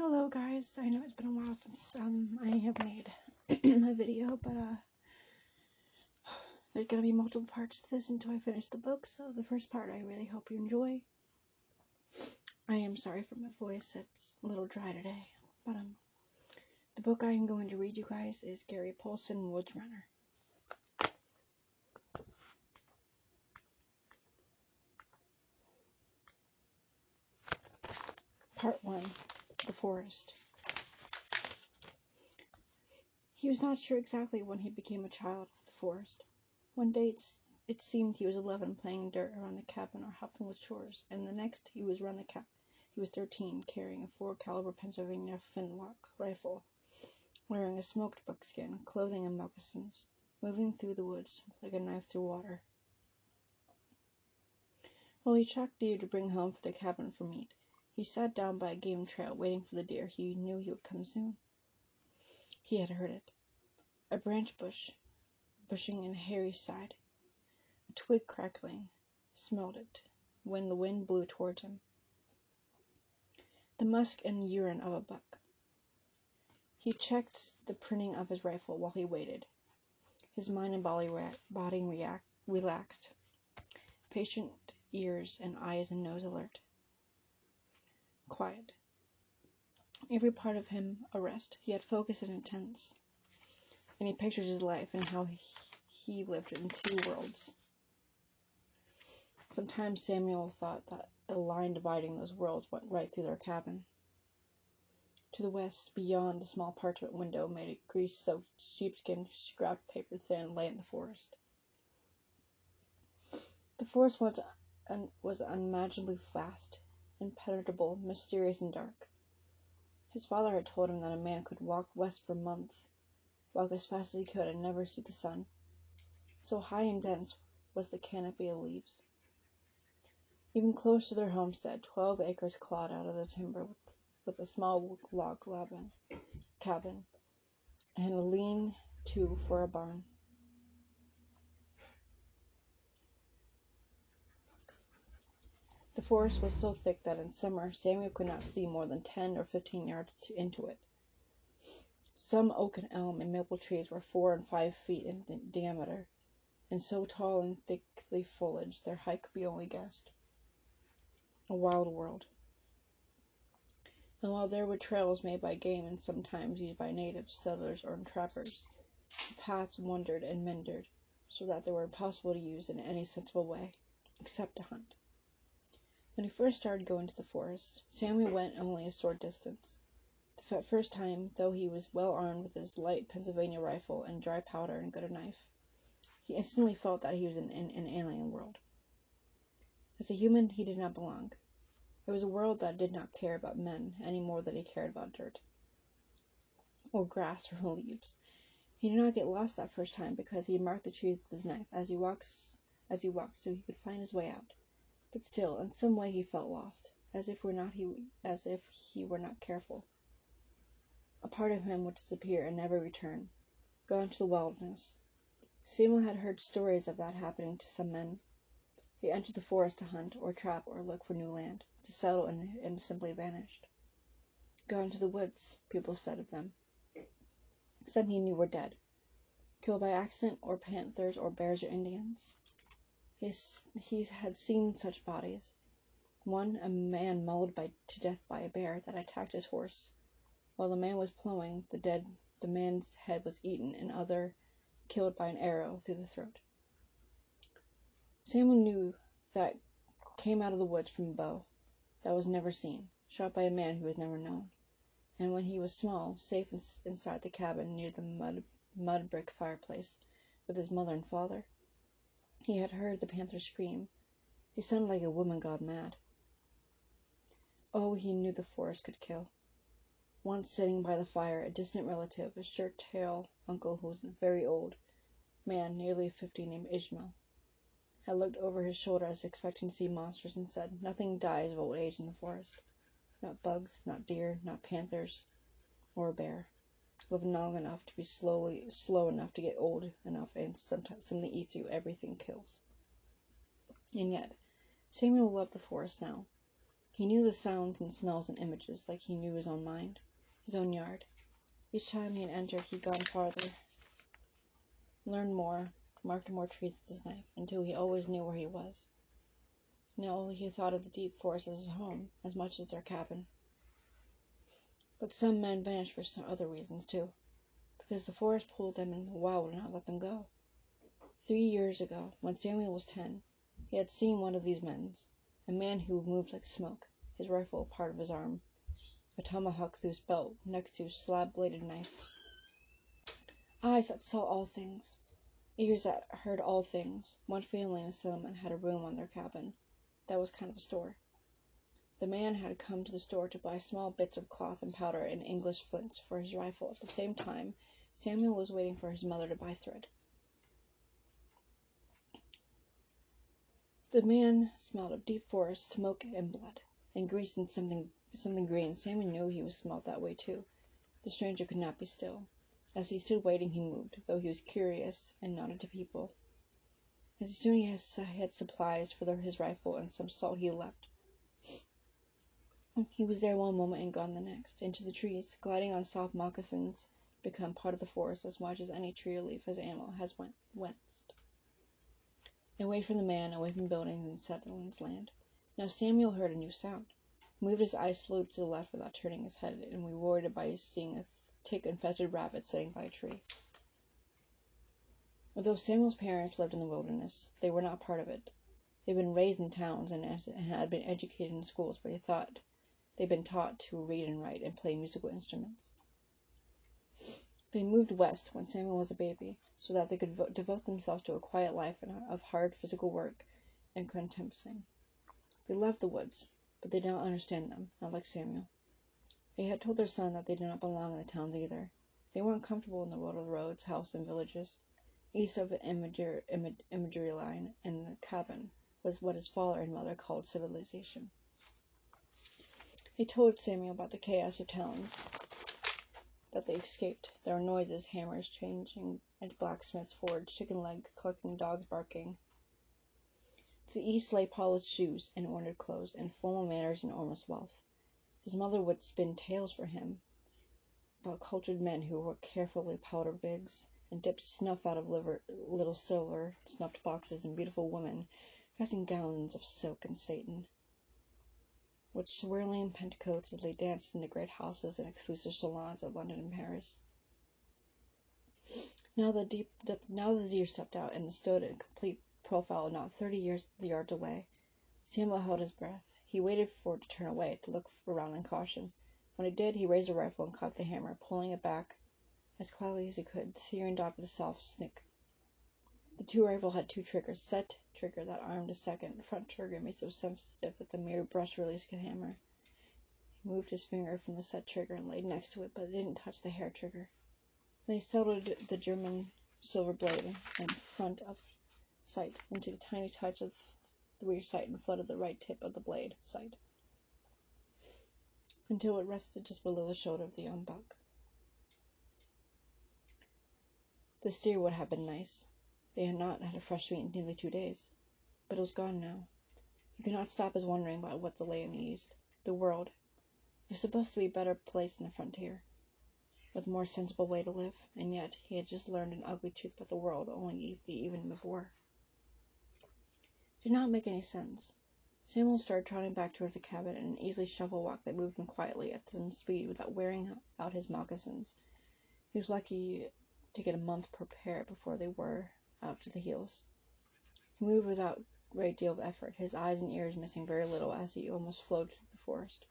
Hello guys, I know it's been a while since I have made a video, but there's gonna be multiple parts to this until I finish the book, so the first part I really hope you enjoy. I am sorry for my voice, it's a little dry today, but the book I am going to read you guys is Gary Paulson, Woods Runner. Part 1, The Forest. He was not sure exactly when he became a child of the forest. One day it seemed he was 11 playing dirt around the cabin or helping with chores, and the next he was 13 carrying a 4-caliber Pennsylvania flintlock rifle, wearing a smoked buckskin, clothing and moccasins, moving through the woods like a knife through water. While he tracked deer to bring home for the cabin for meat, he sat down by a game trail waiting for the deer he knew he would come soon. He had heard it. A branch bushing in Harry's side. A twig crackling. Smelled it when the wind blew towards him. The musk and urine of a buck. He checked the printing of his rifle while he waited. His mind and body relaxed. Patient ears and eyes and nose alert. Quiet. Every part of him a rest. He had focus and intense. And he pictured his life and how he lived in two worlds. Sometimes Samuel thought that a line dividing those worlds went right through their cabin. To the west, beyond the small parchment window made of grease-soaked sheepskin scrapped paper thin, lay in the forest. The forest was unimaginably vast, impenetrable, mysterious, and dark. His father had told him that a man could walk west for months, walk as fast as he could and never see the sun. So high and dense was the canopy of leaves. Even close to their homestead, 12 acres clawed out of the timber with a small log cabin and a lean-to for a barn. The forest was so thick that in summer Samuel could not see more than 10 or 15 yards into it. Some oak and elm and maple trees were 4 and 5 feet in diameter, and so tall and thickly foliaged their height could be only guessed. A wild world. And while there were trails made by game and sometimes used by natives, settlers, or trappers, the paths wandered and meandered, so that they were impossible to use in any sensible way, except to hunt. When he first started going to the forest, Samuel went only a short distance. The first time, though he was well armed with his light Pennsylvania rifle and dry powder and good a knife, he instantly felt that he was in an alien world. As a human, he did not belong. It was a world that did not care about men any more than he cared about dirt, or grass, or leaves. He did not get lost that first time because he had marked the trees with his knife as he walked so he could find his way out. But still, in some way he felt lost, as if he were not careful. A part of him would disappear and never return, go into the wilderness. Samuel had heard stories of that happening to some men. They entered the forest to hunt, or trap, or look for new land, to settle and simply vanished. Gone to the woods, people said of them. Some he knew were dead, killed by accident, or panthers, or bears, or Indians. He had seen such bodies. One, a man mauled to death by a bear that attacked his horse. While the man was plowing, the man's head was eaten, and other killed by an arrow through the throat. Samuel knew that came out of the woods from a bow that was never seen, shot by a man who was never known. And when he was small, safe inside the cabin near the mud brick fireplace with his mother and father, he had heard the panther scream. He sounded like a woman gone mad. Oh, he knew the forest could kill. Once sitting by the fire, a distant relative, a shirt-tail uncle who was a very old man, nearly 50, named Ishmael, had looked over his shoulder as expecting to see monsters and said, "Nothing dies of old age in the forest. Not bugs, not deer, not panthers, or a bear. Live long enough to be slow enough to get old enough, and sometimes something eats you, everything kills." And yet, Samuel loved the forest now. He knew the sounds and smells and images like he knew his own mind, his own yard. Each time he had entered, he'd gone farther, learned more, marked more trees with his knife, until he always knew where he was. Now he thought of the deep forest as his home, as much as their cabin. But some men vanished for some other reasons, too, because the forest pulled them and the wild would not let them go. 3 years ago, when Samuel was 10, he had seen one of these men, a man who moved like smoke, his rifle a part of his arm, a tomahawk through his belt next to his slab-bladed knife. Eyes that saw all things, ears that heard all things. One family in a settlement had a room on their cabin that was kind of a store. The man had come to the store to buy small bits of cloth and powder and English flints for his rifle. At the same time, Samuel was waiting for his mother to buy thread. The man smelled of deep forest, smoke and blood, and grease and something green. Samuel knew he was smelled that way too. The stranger could not be still. As he stood waiting, he moved, though he was curious, and nodded to people. As soon as he had supplies for his rifle and some salt, he left. He was there one moment and gone the next, into the trees, gliding on soft moccasins, become part of the forest as much as any tree or leaf his animal has west. Away from the man, away from buildings and settlements land. Now Samuel heard a new sound. He moved his eyes slowly to the left without turning his head, and was rewarded by seeing a tick-infested rabbit sitting by a tree. Although Samuel's parents lived in the wilderness, they were not part of it. They had been raised in towns and had been educated in schools where they'd been taught to read and write and play musical instruments. They moved west when Samuel was a baby, so that they could devote themselves to a quiet life of hard physical work and contemplation. They loved the woods, but they did not understand them, not like Samuel. They had told their son that they did not belong in the towns either. They weren't comfortable in the world of roads, houses, and villages. East of the imagery line in the cabin was what his father and mother called civilization. They told Samuel about the chaos of towns that they escaped. There were noises, hammers changing at blacksmith's forge, chicken leg clucking, dogs barking. To the east lay polished shoes and ordered clothes, and formal manners and enormous wealth. His mother would spin tales for him about cultured men who wore carefully powdered wigs and dipped snuff out of little silver snuffed boxes, and beautiful women dressed in gowns of silk and satin, with swirling petticoats as they danced in the great houses and exclusive salons of London and Paris. Now the deer stepped out and stood in complete profile not 30 yards away. Samuel held his breath. He waited for it to turn away, to look around in caution. When it did, he raised the rifle and caught the hammer, pulling it back as quietly as he could. The deer dropped with a soft snick. The rifle had 2 triggers, set trigger that armed a second, front trigger made so sensitive that the mere brush release could hammer. He moved his finger from the set trigger and laid next to it, but it didn't touch the hair trigger. Then he settled the German silver blade in front of sight into the tiny touch of the rear sight and flooded the right tip of the blade sight until it rested just below the shoulder of the young buck. This deer would have been nice. They had not had a fresh meat in nearly 2 days, but it was gone now. He could not stop his wondering about what lay in the east. The world. It was supposed to be a better place than the frontier, with a more sensible way to live, and yet he had just learned an ugly truth about the world only the evening before. It did not make any sense. Samuel started trotting back towards the cabin in an easy shuffle walk that moved him quietly at some speed without wearing out his moccasins. He was lucky to get a month prepared before they were out to the heels. He moved without a great deal of effort, his eyes and ears missing very little as he almost flowed through the forest.